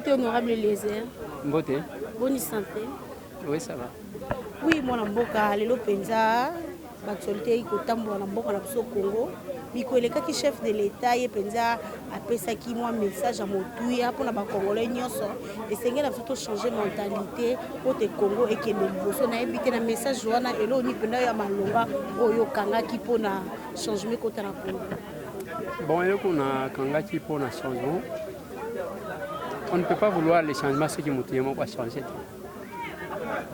Mbote honorable Eliezer. Mbote. Bonne santé. Oui, ça va. Oui, mon mboka lelo penza l'actualité ikotambola na mboka na biso Congo. Biko elekaki chef de l'État ye penza apesaki moi message à motuya mpona bakongolais nyonso esengeli biso to changer mentalité pote Congo ekende liboso nayebi te na message wana elo ni penda ya malonga oyo kangaki mpona changement kota na Congo. Bon, eloko na kangaki mpona changement. On ne peut pas vouloir les changements ceux qui motuye moko a changer.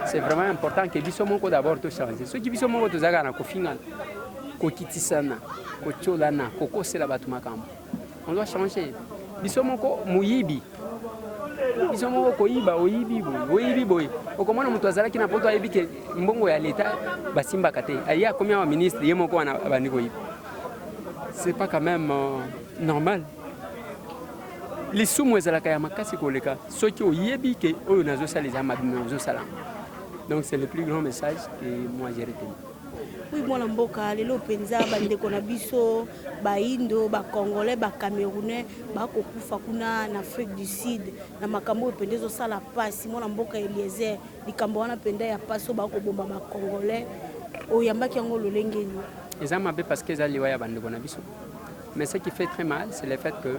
C'est vraiment important que biso moko d'abord to changer. Ceux qui biso moko tozaka na kofingana, kokitisana, kocholana, kokosela batu makambo. On doit changer. Biso moko muyibi. Biso moko koyiba oyibi boy. Okomona mutu azalaki na poto ayebi ke mbongo ya leta basimba kate. Aya combien wa ministre ye moko wana bandi koyiba. C'est pas quand même normal. Les sumo ezalaka ya makasi koleka. Soki oyebi ke oyo nazosala les amabino nazosala. Donc c'est le plus grand message que moi j'ai retenu. Oui, moi mboka lelo penza bandeko na biso baindo ba congolais ba camerounais ba kokufa kuna na Afrique du Sud na makambo pendezo sala pasi moi mboka Eliezer likambo wana penda ya paso ba ko bomba ba congolais oyambaki yango lolengeni. Ezamabe parce que ezali waya bandeko na biso. Mais ce qui fait très mal c'est le fait que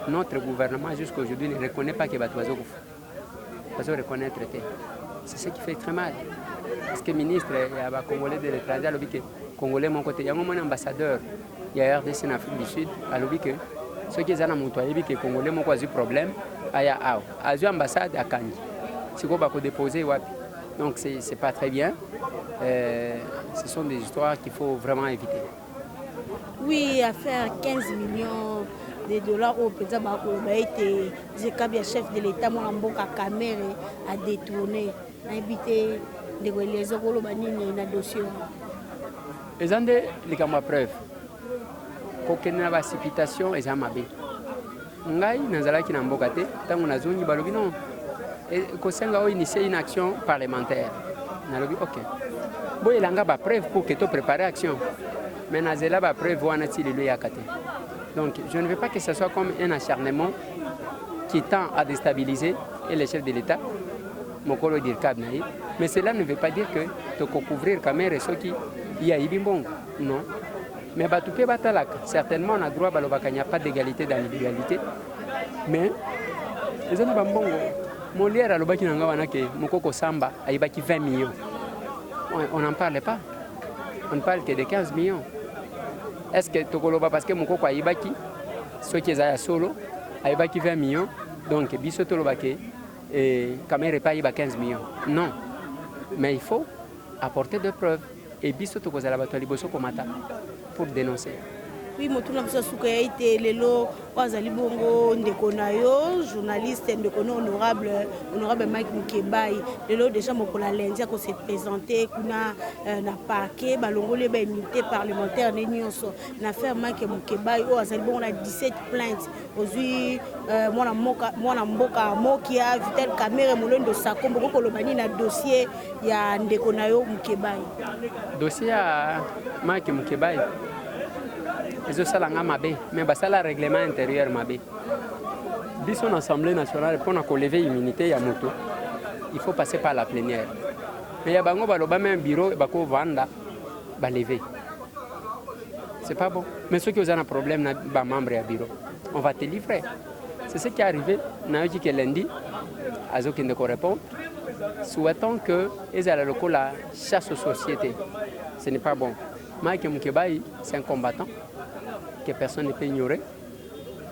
notre gouvernement jusqu'à aujourd'hui ne reconnaît pas que batu bazokufa. Bazo reconnaître te. C'est ce qui fait très mal. Parce que le ministre et Congolais de l'étranger a dit que Congolais mon côté, il y a un ambassadeur, il y a RDC en Afrique du Sud, a dit que ceux qui sont en montagne, que Congolais mon côté problème, il y a un ambassade à Kanji. C'est quoi qu'on déposer donc c'est pas très bien. Ce sont des histoires qu'il faut vraiment éviter. Oui, à faire 15 millions de dollars au président Bako a été le chef de l'État mon mboka caméra a détourné a évité de les okolo banini na dossier ezande likama preuve kokena ba precipitation ezamabe ngai nazalaki na mboka te tango nazongi balobi non ko senga o initier une action parlementaire nalobi OK bo elanga ba preuve pour que to préparer action mais nazela ba preuve wana ti lelo yakate. Donc je ne veux pas que ce soit comme un acharnement qui tend à déstabiliser et les chefs de l'État, mais cela ne veut pas dire que tu peux couvrir caméra et ceux qui y a ibibong. Non. Mais certainement on a droit à il n'y a pas d'égalité dans l'illégalité. Mais les gens bambongo, mon lier à l'obaki n'anga que mokoko samba a 20 millions. On n'en parle pas. On ne parle que de 15 millions. Est-ce que Tokoloba parce que mokoko a ibaki ceux qui sont solo a ibaki 20 millions donc biso tolobake et caméra pas iba 15 millions. Non. Mais il faut apporter des preuves et biso tokozala bato liboso komata pour dénoncer. Oui, motuna biso suka ya ite lelo wazali bongo ndeko na yo journaliste ndeko no honorable Mike Mukebai lelo déjà mokola lundi ko se présenter kuna na parquet balongole ba immunité parlementaire ne nyonso na faire Mike Mukebai o azali bongo na 17 plaintes ozui mwana mboka mokia vitel caméra molendo sakombo ko kolobani na dossier ya ndeko na yo Mukebai. Dossier ya Mike Mukebai ils ont salanga mabé mais basala règlement intérieur mabé biso na assemblée nationale pour na lever immunité ya moto il faut passer par la plénière mais ya bango baloba même bureau bako vanda ba lever c'est pas bon mais ceux qui ont un problème na ba membre ya bureau on va te livrer c'est ce qui est arrivé na dit que lundi azoki ne répond souhaitons que ils allaient le la chasse aux sociétés ce n'est pas bon. Mike Mukebai c'est un combattant que personne ne peut ignorer.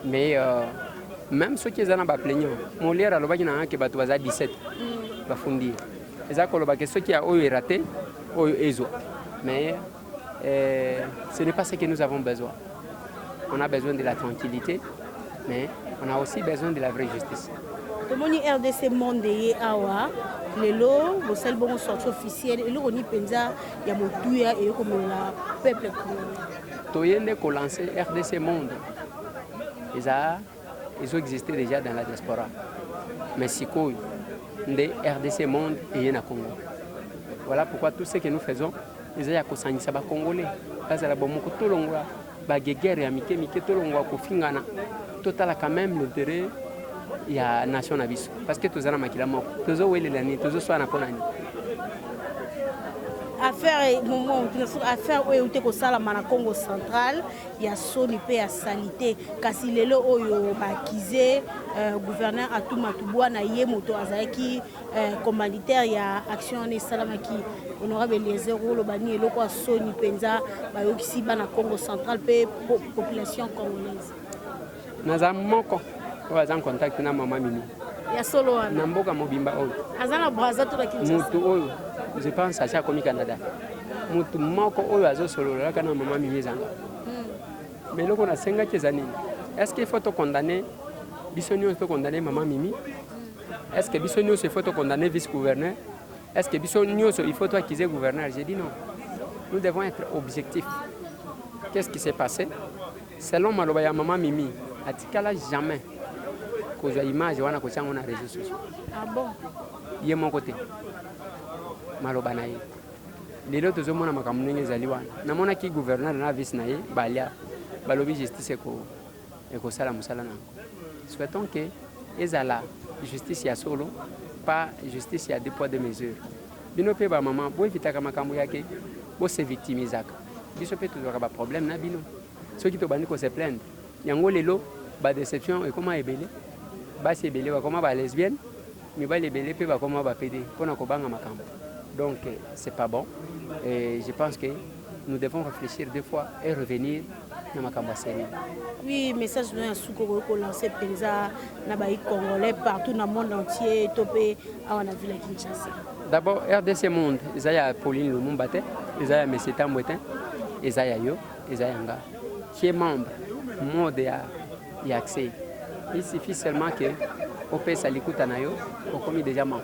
Mais même ceux qui sont en plaignant, mon lien à l'obaki n'a que batu baza 17 bafundi. Eza koloba que ceux qui ont raté ou ezo. Mais ce n'est pas ce que nous avons besoin. On a besoin de la tranquillité, mais on a aussi besoin de la vraie justice. Comment ni RDC monde ye awa lelo bo sel bon sortie officielle et lo ni penza ya motuya et comme la peuple toyende ko lancer RDC monde. Ils ont existé déjà dans la diaspora. Mais si quoi de RDC monde et na Congo. Voilà pourquoi tout ce que nous faisons, ils ont kosangisa ba congolais. Bazala bomoko tolongwa ba guerre ya mike tolongwa ko fingana. Total quand même l'intérêt ya nation na biso parce que tozana makila moko tozowelela nini tozoswana mpo nani affaire oyo euti kosalama na Congo central ya soni mpe ya salite kasi lelo oyo baakize gouverneur Atuma Tubwana ye moto azalaki commanditaire ya action wana esalamaki honorable Eliezer olobani eloko ya soni mpenza bayokisi bana Congo central mpe population congolaise naza moko oyo aza en contact na mama Mimi ya solo wana na mboka mobimba oyo aza na braza to na Kinshasa mutu oyo je pense acha komi Canada mutu moko oyo azosololaka na mama Mimi ezanga mais eloko nasengaki eza nini est ce que il faut tokondamne biso nyonso tokondamne mama Mimi est ce que biso nyonso il faut tokondamne vice gouverneur est ce que biso nyonso il faut toaccuser gouverneur j'ai dit non nous devons être objectifs qu'est ce qui s'est passé selon maloba ya mama Mimi atikala jamais kozwa image wana kotyango na réseaux sociaux ah bon ye moko te maloba na ye lelo tozomona makambo ndenge ezali wana namonaki gouverneur na vice na ye balia balobi justice ekosala mosala nango souhaitons que ezala justice ya solo pas justice ya deux poids deux mesures bino mpe bamama boevitaka makambo yake bose victimizaka biso mpe tozwaka baproblème na bino soki tobandi kose plaindre yango lelo badéception ekoma ebele basi ebele bakoma balesbienne mibali ebele mpe bakoma bapede mpona kobanga makambo donc c'est pas bon et je pense que nous devons réfléchir deux fois et revenir na makambo ya sérieux. Oui, message na suko ko lancer penza na bayi congolais partout dans le monde entier topé awa na ville ya Kinshasa. D'abord RDC Monde ezaya Pauline Lumumba te ezaya Monsieur Tambwetin ezaya yo ezaya nga qui est membre mode ya accès. Il suffit seulement que opesa likuta na yo okomi déjà membre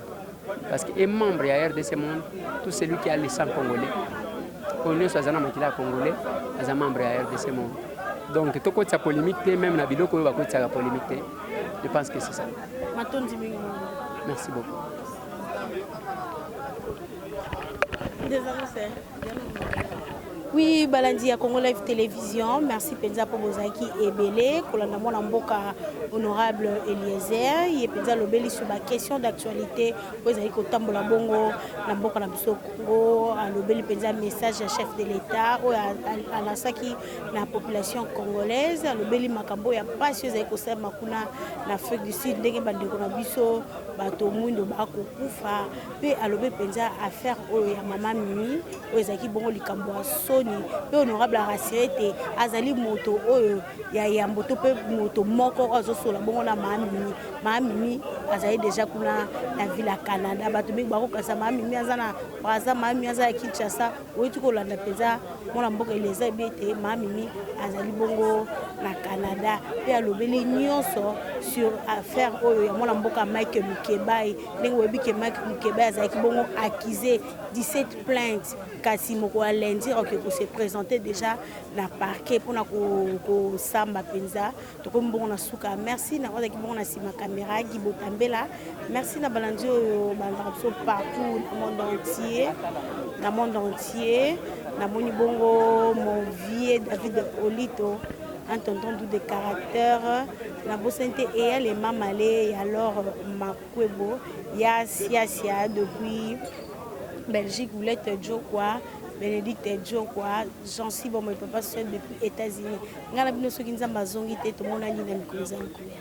parce que est membre ya RDC Monde tout celui qui a le sang congolais on est azana makila congolais aza membre ya RDC Monde donc toko tsa polémique même na biloko yo bako tsa polémique te je pense que c'est ça. Matondi mingi. Merci beaucoup. Désolé c'est oui, balandi ya Congo Live Télévision, merci penza pour bozaki ebele kolanda mona mboka honorable Eliezer, ye penza lobeli sur la question d'actualité, bozaki kotambola bongo na mboka na biso Congo, lobeli penza message à chef de l'État ou à la saki na population congolaise, lobeli makambo ya passion zaki kosema kuna na Afrique du Sud ndenge bandeko na biso bato mwindo bakokufa pe alobe penza affaire oyo ya mama Mimi oyo zaki bongo likambo so pe honorable rasirete azali moto oyo ya yambo to pe moto moko azosola bongo na Mami azali déjà kuna na ville ya Canada bato mingi bakokasa Mami azana braza Mami aza ya Kinshasa oyo kolanda penza mona mboka ileza bete Mami azali bongo na Canada pe alobeli nyonso sur affaire oyo ya mona mboka Mike Mukebai ndenge webi ke Mike Mukebai azali bongo accusé 17 plaintes kasi moko a lundi que se présenter déjà na parquet pour na ko samba penza to ko mbongo na suka merci na wala ki mbongo na sima caméra ki botambela merci na balandi oyo bandapso partout dans le monde entier na moni bongo mon vieux David Olito un tonton de caractère na bosente et les mamalé alors makwebo ya sia depuis Belgique voulait Joe quoi Bénédicte Joe quoi Jean-Cy bon mais papa seul depuis États-Unis ngana bino soki nzamba zongi te to mona ni na mikonza nkuya